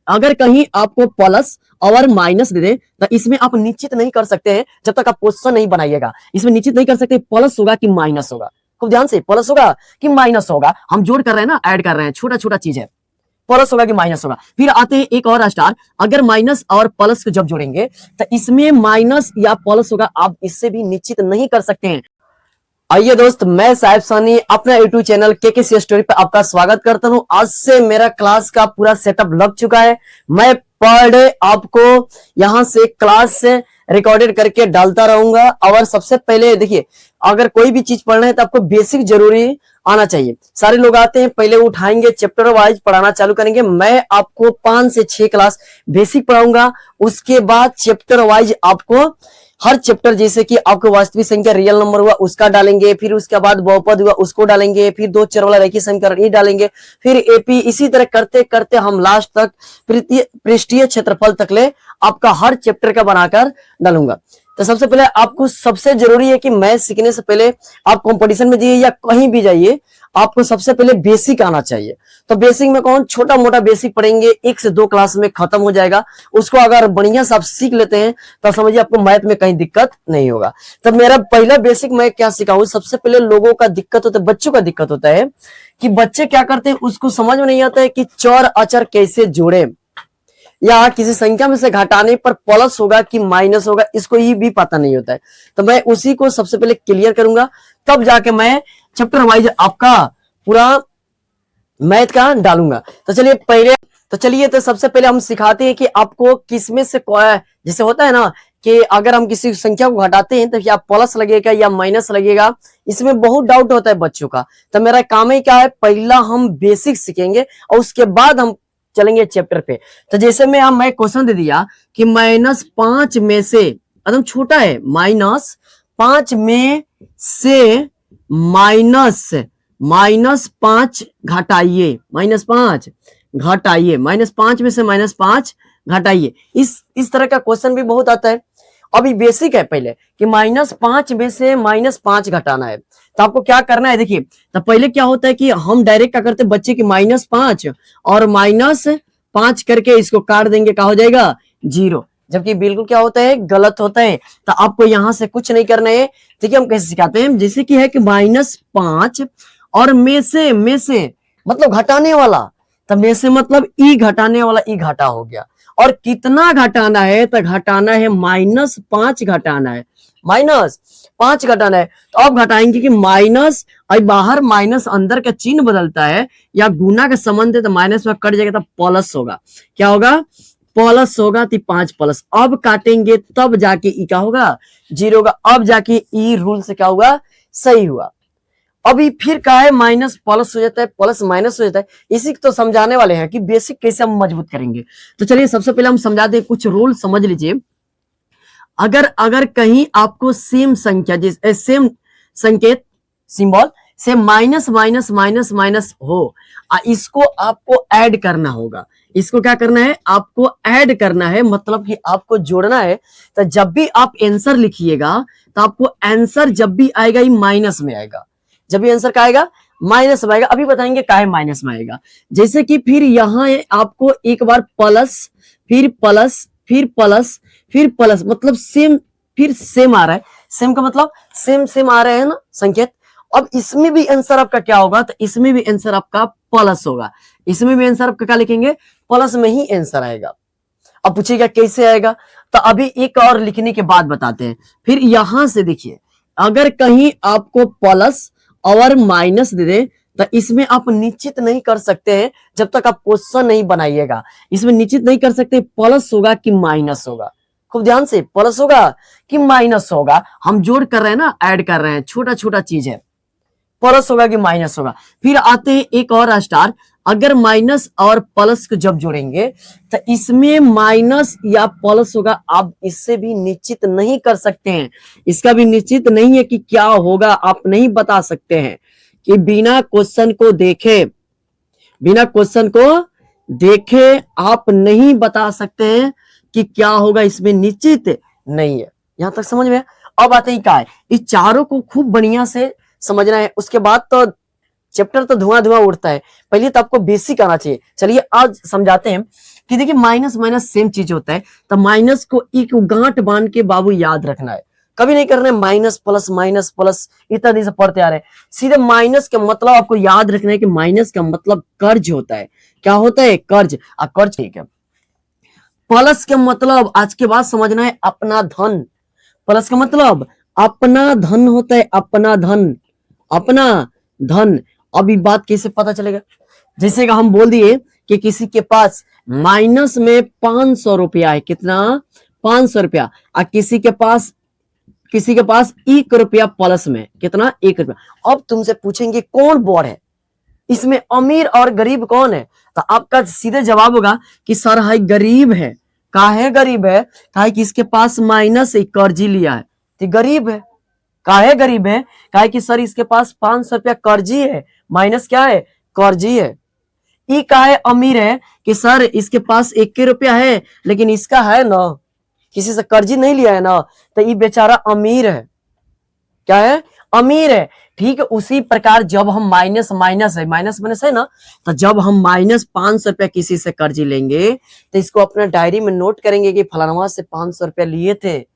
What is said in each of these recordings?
अगर कहीं आपको प्लस और माइनस दे दे तो इसमें आप निश्चित नहीं कर सकते हैं जब तक आप क्वेश्चन नहीं बनाइएगा। इसमें निश्चित नहीं कर सकते प्लस होगा कि माइनस होगा। खूब ध्यान से, प्लस होगा कि माइनस होगा। हम जोड़ कर रहे हैं ना, ऐड कर रहे हैं, छोटा छोटा चीज है। प्लस होगा कि माइनस होगा। फिर आते हैं एक और स्टार, अगर माइनस और प्लस को जब जोड़ेंगे तो इसमें माइनस या प्लस होगा, आप इससे भी निश्चित नहीं कर सकते हैं। आइए दोस्त, मैं साहिब सानी अपना यूट्यूब चैनल के स्टोरी पे आपका स्वागत करता हूं। आज से मेरा क्लास का पूरा सेटअप लग चुका है। मैं पर डे आपको यहां से क्लास से रिकॉर्डेड करके डालता रहूंगा। और सबसे पहले देखिए, अगर कोई भी चीज पढ़ना है तो आपको बेसिक जरूरी आना चाहिए। सारे लोग आते हैं, पहले उठाएंगे, चैप्टर वाइज पढ़ाना चालू करेंगे। मैं आपको 5 से 6 क्लास बेसिक पढ़ाऊंगा, उसके बाद चैप्टर वाइज आपको हर चैप्टर, जैसे कि आपको वास्तविक संख्या रियल नंबर हुआ उसका डालेंगे, फिर उसके बाद बहुपद हुआ उसको डालेंगे, फिर दो चर वाला रेखीय समीकरण ये डालेंगे, फिर एपी, इसी तरह करते करते हम लास्ट तक पृष्ठीय क्षेत्रफल तक ले आपका हर चैप्टर का बनाकर डालूंगा। तो सबसे पहले आपको सबसे जरूरी है कि मैथ सीखने से पहले आप कंपटीशन में जाइए या कहीं भी जाइए, आपको सबसे पहले बेसिक आना चाहिए। तो बेसिक में कौन छोटा मोटा बेसिक पढ़ेंगे, 1 से 2 क्लास में खत्म हो जाएगा। उसको अगर बढ़िया से आप सीख लेते हैं तो समझिए आपको मैथ में कहीं दिक्कत नहीं होगा। तो मेरा पहला बेसिक मैं क्या सिखाऊं, सबसे पहले लोगों का दिक्कत होता है, बच्चों का दिक्कत होता है कि बच्चे क्या करते हैं, उसको समझ में नहीं आता है कि चर अचर कैसे जोड़े, या किसी संख्या में से घटाने पर प्लस होगा कि माइनस होगा, इसको ये भी पता नहीं होता है। तो मैं उसी को सबसे पहले क्लियर करूंगा, तब जाके मैं चैप्टर वाइज आपका पूरा मैथ का डालूंगा। तो चलिए तो सबसे पहले हम सिखाते हैं कि आपको किसमें से, जैसे होता है ना कि अगर हम किसी संख्या को घटाते हैं तो क्या प्लस लगेगा या माइनस लगेगा, इसमें बहुत डाउट होता है बच्चों का। तो मेरा काम ही क्या है, पहला हम बेसिक सीखेंगे और उसके बाद हम चलेंगे चैप्टर पे। तो जैसे मैं क्वेश्चन दे दिया कि -5 में से, एकदम छोटा है, -5 में से -5 घटाइए, -5 घटाइए, -5 में से -5 घटाइए। इस तरह का क्वेश्चन भी बहुत आता है। अभी बेसिक है पहले कि -5 में से -5 घटाना है, तो आपको क्या करना है, देखिए। तो पहले क्या होता है कि हम डायरेक्ट क्या करते हैं, बच्चे की -5 और -5 करके इसको काट देंगे, क्या हो जाएगा, 0। जबकि बिल्कुल क्या होता है, गलत होता है। तो आपको यहां से कुछ नहीं करना है। देखिए हम कैसे सिखाते हैं, जैसे कि है कि -5 और में से मतलब घटाने वाला, तो में से मतलब ई घटाने वाला, ई घटा हो गया। और कितना घटाना है, तो घटाना है -5 घटाना है, -5 घटाना है। तो अब घटाएंगे कि माइनस, और बाहर माइनस अंदर का चिन्ह बदलता है, या गुना का संबंध है तो माइनस में कट जाएगा तो प्लस होगा। क्या होगा, प्लस होगा, तो 5 प्लस। अब काटेंगे तब जाके ई क्या होगा, 0 होगा। अब जाके ई रूल से क्या होगा, सही हुआ। अभी फिर क्या है, माइनस प्लस हो जाता है, प्लस माइनस हो जाता है। इसी तो समझाने वाले हैं कि बेसिक कैसे हम मजबूत करेंगे। तो चलिए सबसे पहले हम समझा दें, कुछ रूल समझ लीजिए। अगर कहीं आपको सेम संख्या, जिस सेम संकेत, सिंबल से माइनस माइनस माइनस माइनस हो, इसको आपको ऐड करना होगा। इसको क्या करना है, आपको ऐड करना है, मतलब कि आपको जोड़ना है। तो जब भी आप आंसर लिखिएगा तो आपको आंसर जब भी आएगा ये माइनस में आएगा। जब भी आंसर का आएगा माइनस में आएगा। अभी बताएंगे काहे माइनस में आएगा। जैसे कि फिर यहां आपको एक बार प्लस, फिर प्लस, फिर प्लस, फिर प्लस, मतलब सेम, फिर सेम आ रहा है। सेम का मतलब सेम आ रहे हैं ना संकेत। अब इसमें भी आंसर आपका क्या होगा, तो इसमें भी आंसर आपका प्लस होगा। इसमें भी आंसर आपका क्या लिखेंगे, प्लस में ही आंसर आएगा। अब पूछिएगा कैसे आएगा, तो अभी एक और लिखने के बाद बताते हैं। फिर यहां से देखिए, अगर कहीं आपको प्लस और माइनस दे दे तो इसमें आप निश्चित नहीं कर सकते हैं जब तक आप क्वेश्चन नहीं बनाइएगा। इसमें निश्चित नहीं कर सकते प्लस होगा कि माइनस होगा। खूब ध्यान से, प्लस होगा कि माइनस होगा। हम जोड़ कर रहे हैं ना, ऐड कर रहे हैं, छोटा छोटा चीज है। प्लस होगा कि माइनस होगा। फिर आते हैं एक और स्टार, अगर माइनस और प्लस को जब जोड़ेंगे तो इसमें माइनस या प्लस होगा, आप इससे भी निश्चित नहीं कर सकते हैं। इसका भी निश्चित नहीं है कि क्या होगा, आप नहीं बता सकते हैं कि बिना क्वेश्चन को देखे आप नहीं बता सकते हैं कि क्या होगा, इसमें निश्चित नहीं है। यहां तक समझ में। अब आते हैं क्या है, इस चारों को खूब बढ़िया से समझना है। उसके बाद तो चैप्टर तो धुआं धुआं उड़ता है। पहले तो आपको बेसिक आना चाहिए। चलिए आज समझाते हैं कि देखिए माइनस माइनस सेम चीज होता है, तो माइनस को एक गांठ बांध के बाबू याद रखना है, कभी नहीं करना है माइनस प्लस इतना दिन से पढ़ते आ रहे हैं। सीधे माइनस का मतलब आपको याद रखना है कि माइनस का मतलब कर्ज होता है। क्या होता है? कर्ज। कर्ज ठीक है। प्लस का मतलब आज के बाद समझना है अपना धन। प्लस का मतलब अपना धन होता है, अपना धन, अपना धन। अभी बात कैसे पता चलेगा? जैसे कि हम बोल दिए कि किसी के पास माइनस में 500 रुपया है, कितना? 500 रुपया। और किसी के पास 1 रुपया प्लस में, कितना? 1 रुपया। अब तुमसे पूछेंगे कौन बड़ है, इसमें अमीर और गरीब कौन है? तो आपका सीधे जवाब होगा कि सर है गरीब है। काहे गरीब है? काहे कि इसके पास माइनस एक कर्जी लिया है, तो गरीब है। काहे गरीब है? काहे कि सर इसके पास 500 रुपया कर्जी है, माइनस क्या है? कर्जी है। ई काहे अमीर है? कि सर इसके पास 1 रुपया है, लेकिन इसका है ना, किसी से कर्जी नहीं लिया है ना, तो ये बेचारा अमीर है। क्या है? अमीर है। ठीक है, उसी प्रकार जब हम माइनस माइनस है ना, तो जब हम माइनस 500 रुपया किसी से कर्जी लेंगे, तो इसको अपना डायरी में नोट करेंगे कि फलानवा से 500 रुपया लिए थे।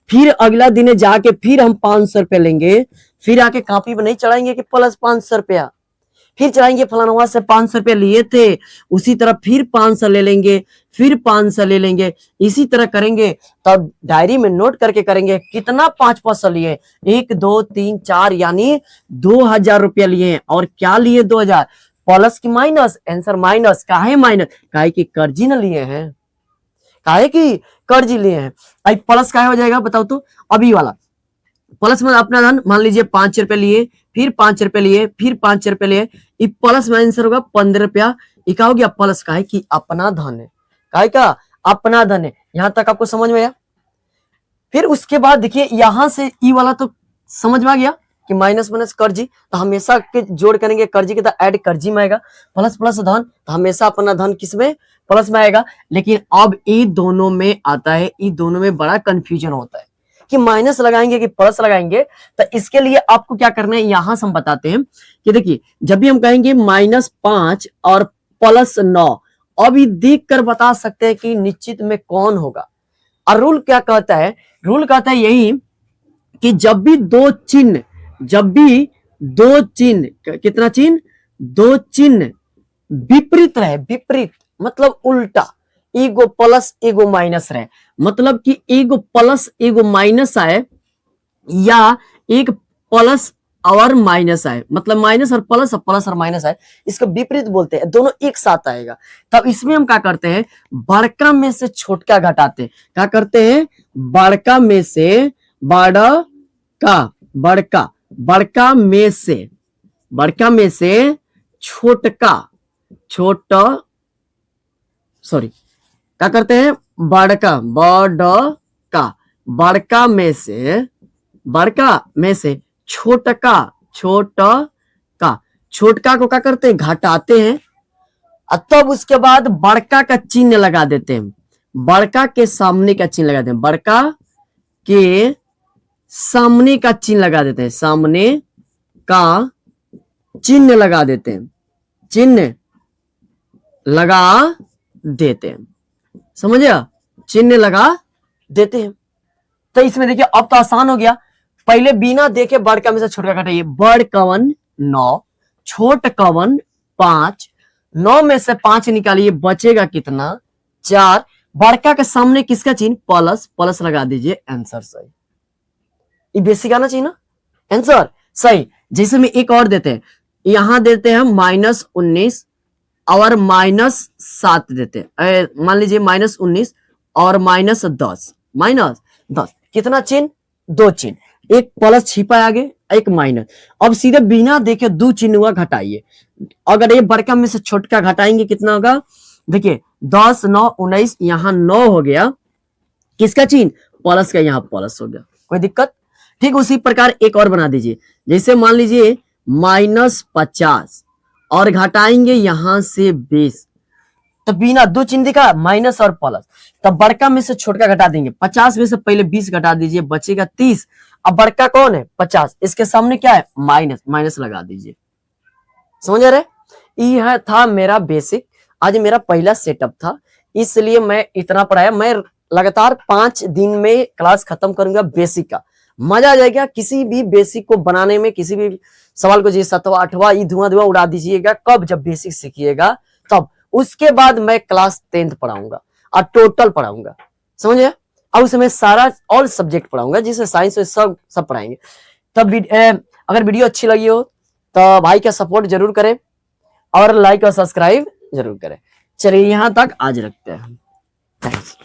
फिर अगला दिन जाके फिर हम 500 रुपया लेंगे, फिर आके कॉपी में नहीं चढ़ाएंगे कि प्लस 500 रुपया, फिर चढ़ाएंगे फलानवा से 500 रुपया लिए थे, उसी तरह फिर 500 ले लेंगे, फिर 500 ले लेंगे, इसी तरह करेंगे। तब डायरी में नोट करके करेंगे कितना 500 लिए, 1 2 3 4, यानी 2000 रुपया लिए। और क्या लिए? 2000। प्लस की माइनस? Answer minus. काहे माइनस? काहे कि कर्जी न लिए हैं, काहे कि कर्जी लिए हैं। अब प्लस काहे हो जाएगा बताओ तो? अभी वाला प्लस में अपना धन, मान लीजिए 5 रुपए लिए, फिर 5 रुपए लिए, फिर 5 रुपए लिए, ये प्लस में आंसर होगा 15 रुपया। ये क्या हो गया? प्लस। का है कि अपना धन है, काहे का? अपना धन है। यहां तक आपको समझ में आया? फिर उसके बाद देखिए यहां से ई वाला तो समझ में आ गया कि माइनस माइनस कर्जी, तो हमेशा के जोड़ करेंगे कर्जी के, तो ऐड कर्जी में आएगा। प्लस प्लस धन, तो हमेशा अपना धन किसमें? प्लस में आएगा। लेकिन अब ये दोनों में आता है, ये दोनों में बड़ा कंफ्यूजन होता है कि माइनस लगाएंगे कि प्लस लगाएंगे। तो इसके लिए आपको क्या करना है, यहां से हम बताते हैं कि देखिए जब भी हम कहेंगे -5 और +9, अभी देख कर बता सकते हैं कि निश्चित में कौन होगा। और रूल क्या कहता है? रूल कहता है यही कि जब भी दो चिन्ह कितना चिन्ह? 2 चिन्ह विपरीत रहे, विपरीत मतलब उल्टा, एगो प्लस एगो माइनस रहे, मतलब कि एगो प्लस एगो माइनस आए, या एक प्लस और माइनस आए, मतलब माइनस और प्लस और माइनस आए, इसको विपरीत बोलते हैं, दोनों एक साथ आएगा। तब इसमें हम क्या करते हैं? बड़का में से छोटका घटाते हैं। क्या करते हैं? बड़का में से बड़का में से छोटका क्या करते हैं? बड़का में से छोटका को क्या करते हैं? घटाते हैं। तब उसके बाद बड़का का चिन्ह लगा देते हैं, बड़का के सामने का चिन्ह लगा देते हैं, बड़का के सामने का चिन्ह लगा देते हैं, सामने का चिन्ह लगा देते हैं, चिन्ह लगा देते हैं, समझिए? चिन्ह लगा देते हैं। तो इसमें देखिए अब तो आसान हो गया। पहले बिना देखे बड़का में से छोटका घटाइए। बड़ कवन 9, छोट कवन 5, 9 में से 5 निकालिए, बचेगा कितना? 4। बड़का के सामने किसका चिन्ह? प्लस, प्लस लगा दीजिए, आंसर सही। ये बेसिक आना चाहिए ना, आंसर सही। जैसे में एक और देते हैं, यहां देते हैं -19 और -7 देते हैं, मान लीजिए -19 और -10, कितना चिन्ह? 2 चिन्ह, एक प्लस छिपा आगे, एक माइनस। अब सीधे बिना देखे 2 चिन्ह हुआ, घटाइए। अगर ये बड़का में से छोटका घटाएंगे कितना होगा? देखिए 10 9 19, यहां 9 हो गया, किसका चिन्ह? प्लस का, यहां प्लस हो गया, कोई दिक्कत? ठीक उसी प्रकार एक और बना दीजिए। जैसे मान लीजिए -50 और घटाएंगे यहां से 20, तो बिना 2 चिन्ह दिखा, माइनस और प्लस, तब बड़का में से छोटका घटा देंगे। 50 में से पहले 20 घटा दीजिए, बचेगा 30। अब बड़का कौन है? 50, इसके सामने क्या है? माइनस, माइनस लगा दीजिए। समझ रहे? यह था मेरा बेसिक, आज मेरा पहला सेटअप था। इसलिए मैं इतना पढ़ाया। मैं लगातार 5 दिन में क्लास खत्म करूंगा बेसिक का। मजा आ जाएगा किसी भी बेसिक को बनाने में। किसी भी सवाल को जैसे 7वां 8वां ये धुआं धुआं उड़ा दीजिएगा। कब? जब बेसिक सीखिएगा तब। उसके बाद मैं क्लास 10th पढ़ाऊंगा और टोटल पढ़ाऊंगा, समझे? और उसमें सारा ऑल सब्जेक्ट पढ़ाऊंगा, जिससे साइंस में सब पढ़ाएंगे। तब अगर वीडियो अच्छी लगी हो तो भाई का सपोर्ट जरूर करें और लाइक और सब्सक्राइब जरूर करें। चलिए यहाँ तक आज रखते हैं। थैंक्स।